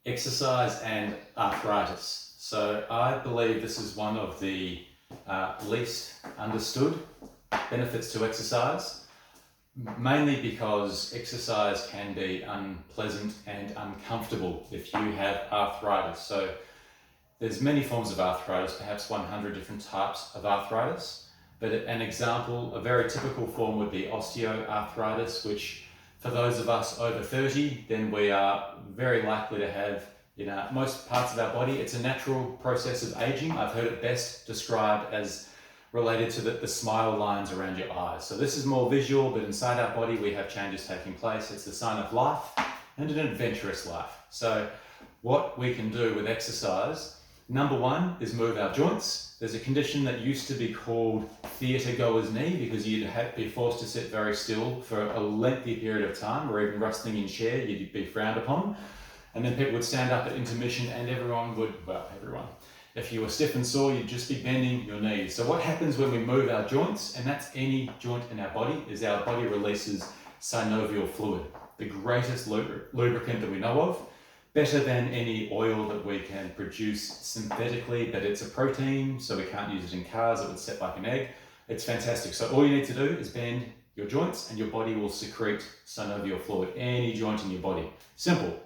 Exercise and arthritis. So I believe this is one of the least understood benefits to exercise, mainly because exercise can be unpleasant and uncomfortable if you have arthritis. So there's many forms of arthritis, perhaps 100 different types of arthritis. But an example, a very typical form would be osteoarthritis, which for those of us over 30, then we are very likely to have in most parts of our body. It's a natural process of aging. I've heard it best described as related to the smile lines around your eyes. So this is more visual, but inside our body we have changes taking place. It's the sign of life and an adventurous life. So what we can do with exercise, number one is move our joints. There's a condition that used to be called theatre goer's knee because you'd be forced to sit very still for a lengthy period of time, or even rustling in chair, you'd be frowned upon. And then people would stand up at intermission and everyone, if you were stiff and sore, you'd just be bending your knees. So what happens when we move our joints, and that's any joint in our body, is our body releases synovial fluid, the greatest lubricant that we know of. Better than any oil that we can produce synthetically, but it's a protein, so we can't use it in cars. It would set like an egg. It's fantastic. So all you need to do is bend your joints and your body will secrete synovial fluid, any joint in your body. Simple.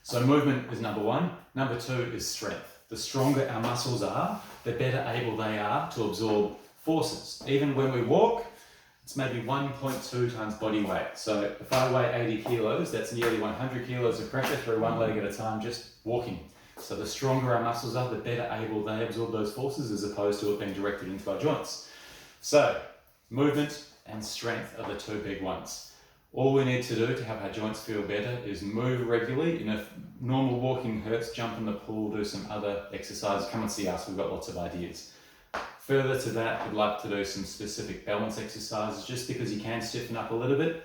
So movement is number one. Number two is strength. The stronger our muscles are, the better able they are to absorb forces. Even when we walk, it's maybe 1.2 times body weight. So if I weigh 80 kilos, that's nearly 100 kilos of pressure through one leg at a time, just walking. So the stronger our muscles are, the better able they absorb those forces as opposed to it being directed into our joints. So movement and strength are the two big ones. All we need to do to have our joints feel better is move regularly. And if normal walking hurts, jump in the pool, do some other exercises. Come and see us, we've got lots of ideas. Further to that, we'd like to do some specific balance exercises just because you can stiffen up a little bit,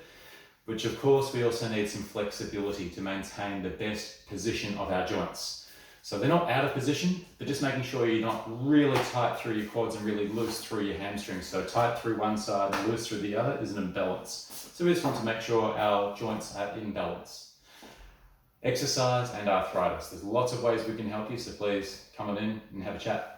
which of course we also need some flexibility to maintain the best position of our joints. So they're not out of position, but just making sure you're not really tight through your quads and really loose through your hamstrings. So tight through one side and loose through the other is an imbalance. So we just want to make sure our joints are in balance. Exercise and arthritis. There's lots of ways we can help you, so please come on in and have a chat.